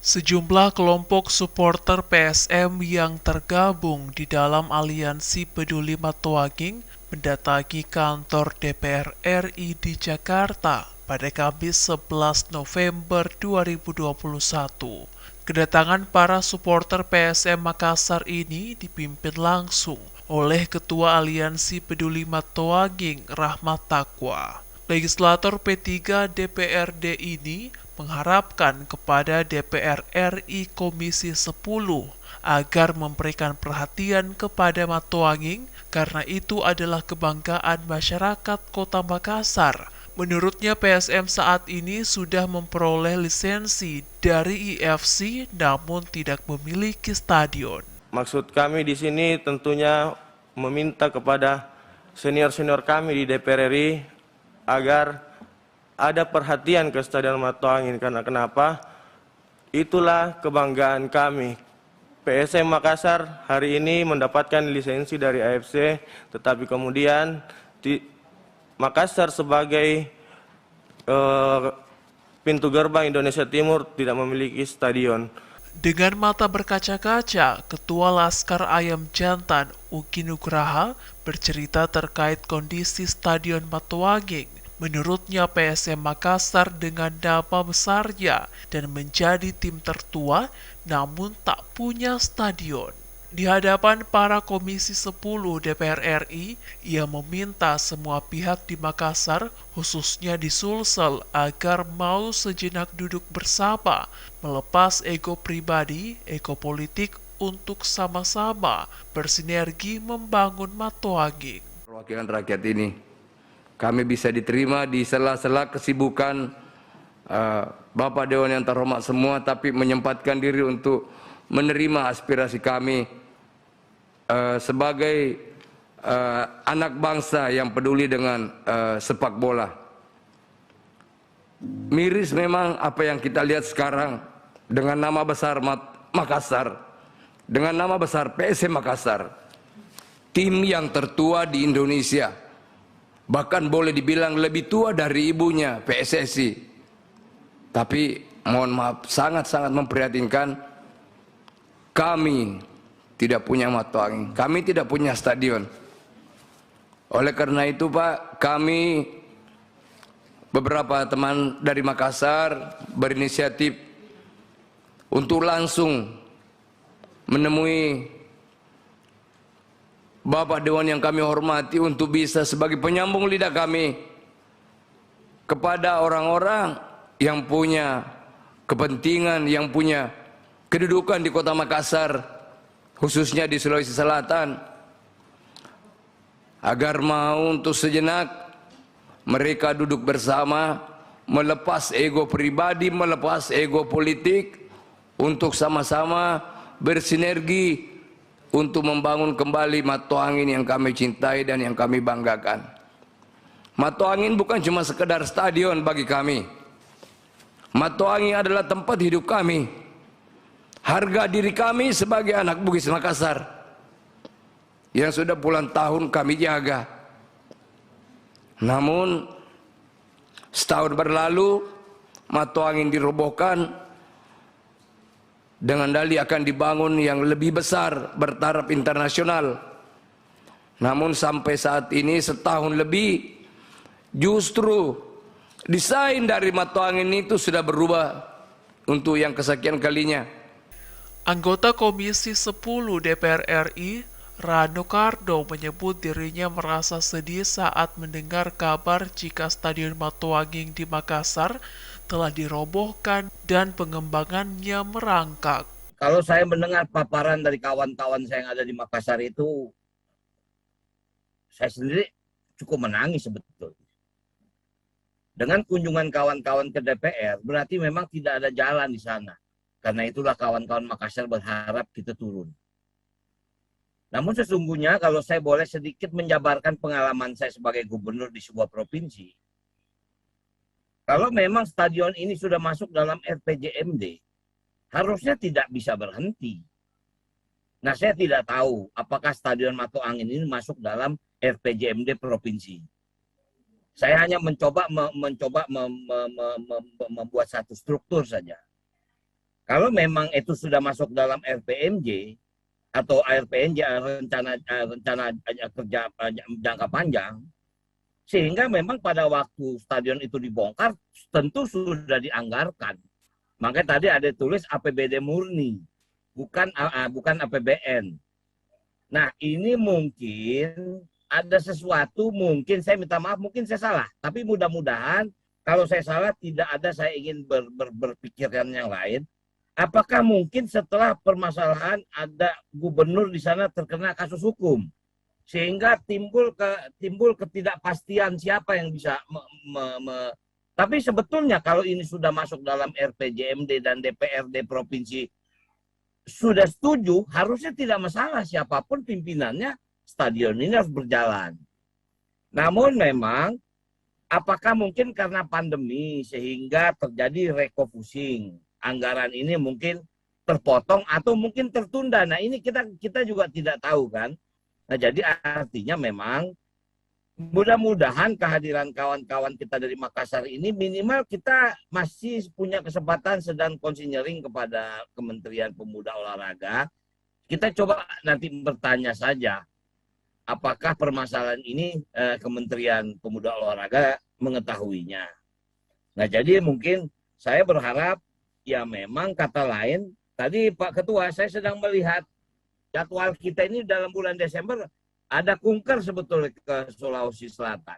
Sejumlah kelompok supporter PSM yang tergabung di dalam aliansi Peduli Matoaging mendatangi kantor DPR RI di Jakarta pada Kamis 11 November 2021. Kedatangan para supporter PSM Makassar ini dipimpin langsung oleh Ketua Aliansi Peduli Matoaging Rahmat Taqwa. Legislator P3 DPRD ini mengharapkan kepada DPR RI Komisi 10 agar memberikan perhatian kepada Matoanging karena itu adalah kebanggaan masyarakat Kota Makassar. Menurutnya PSM saat ini sudah memperoleh lisensi dari IFC namun tidak memiliki stadion. Maksud kami di sini tentunya meminta kepada senior-senior kami di DPR RI agar ada perhatian ke Stadion Matoanging. Karena kenapa? Itulah kebanggaan kami. PSM Makassar hari ini mendapatkan lisensi dari AFC, tetapi kemudian di Makassar sebagai pintu gerbang Indonesia Timur tidak memiliki stadion. Dengan mata berkaca-kaca, Ketua Laskar Ayam Jantan Uki Nugraha bercerita terkait kondisi Stadion Matoaging. Menurutnya PSM Makassar dengan nama besarnya dan menjadi tim tertua namun tak punya stadion. Di hadapan para Komisi 10 DPR RI, ia meminta semua pihak di Makassar, khususnya di Sulsel, agar mau sejenak duduk bersama, melepas ego pribadi, ego politik untuk sama-sama bersinergi membangun Matoaging. Perwakilan rakyat ini, kami bisa diterima di sela-sela kesibukan Bapak Dewan yang terhormat semua, tapi menyempatkan diri untuk menerima aspirasi kami sebagai anak bangsa yang peduli dengan sepak bola. Miris memang apa yang kita lihat sekarang dengan nama besar Makassar, dengan nama besar PSM Makassar, tim yang tertua di Indonesia, bahkan boleh dibilang lebih tua dari ibunya PSSI. Tapi mohon maaf, sangat-sangat memprihatinkan, kami tidak punya Matoanging, kami tidak punya stadion. Oleh karena itu Pak, kami beberapa teman dari Makassar berinisiatif untuk langsung menemui Bapak Dewan yang kami hormati untuk bisa sebagai penyambung lidah kami kepada orang-orang yang punya kepentingan, yang punya kedudukan di Kota Makassar, khususnya di Sulawesi Selatan, agar mau untuk sejenak mereka duduk bersama, melepas ego pribadi, melepas ego politik, untuk sama-sama bersinergi untuk membangun kembali Matoanging yang kami cintai dan yang kami banggakan. Matoanging bukan cuma sekedar stadion bagi kami. Matoanging adalah tempat hidup kami. Harga diri kami sebagai anak Bugis Makassar yang sudah puluhan tahun kami jaga. Namun setahun berlalu Matoanging dirobohkan dengan dalih akan dibangun yang lebih besar bertaraf internasional. Namun sampai saat ini setahun lebih, justru desain dari Matoanging itu sudah berubah untuk yang kesekian kalinya. Anggota Komisi 10 DPR RI, Rano Kardo, menyebut dirinya merasa sedih saat mendengar kabar jika Stadion Matoaging di Makassar telah dirobohkan dan pengembangannya merangkak. Kalau saya mendengar paparan dari kawan-kawan saya yang ada di Makassar itu, saya sendiri cukup menangis sebetulnya. Dengan kunjungan kawan-kawan ke DPR, berarti memang tidak ada jalan di sana. Karena itulah kawan-kawan Makassar berharap kita turun. Namun sesungguhnya kalau saya boleh sedikit menjabarkan pengalaman saya sebagai gubernur di sebuah provinsi. Kalau memang stadion ini sudah masuk dalam RPJMD, harusnya tidak bisa berhenti. Nah, saya tidak tahu apakah Stadion Matoanging ini masuk dalam RPJMD provinsi. Saya hanya mencoba membuat satu struktur saja. Kalau memang itu sudah masuk dalam RPMJ atau RPNJ, rencana kerja jangka panjang, sehingga memang pada waktu stadion itu dibongkar tentu sudah dianggarkan. Makanya tadi ada tulis APBD murni, bukan APBN. Nah, ini mungkin ada sesuatu, mungkin saya minta maaf, mungkin saya salah, tapi mudah-mudahan kalau saya salah tidak ada, saya ingin berpikiran yang lain. Apakah mungkin setelah permasalahan ada gubernur di sana terkena kasus hukum, sehingga timbul ketidakpastian siapa yang bisa tapi sebetulnya kalau ini sudah masuk dalam RPJMD dan DPRD provinsi sudah setuju, harusnya tidak masalah siapapun pimpinannya, stadion ini harus berjalan. Namun memang apakah mungkin karena pandemi sehingga terjadi refocusing, anggaran ini mungkin terpotong atau mungkin tertunda. Nah, ini kita juga tidak tahu kan. Nah, jadi artinya memang mudah-mudahan kehadiran kawan-kawan kita dari Makassar ini minimal kita masih punya kesempatan sedang konsinyering kepada Kementerian Pemuda Olahraga. Kita coba nanti bertanya saja apakah permasalahan ini Kementerian Pemuda Olahraga mengetahuinya. Nah, jadi mungkin saya berharap ya memang kata lain, tadi Pak Ketua saya sedang melihat jadwal kita ini dalam bulan Desember ada kunker sebetulnya ke Sulawesi Selatan.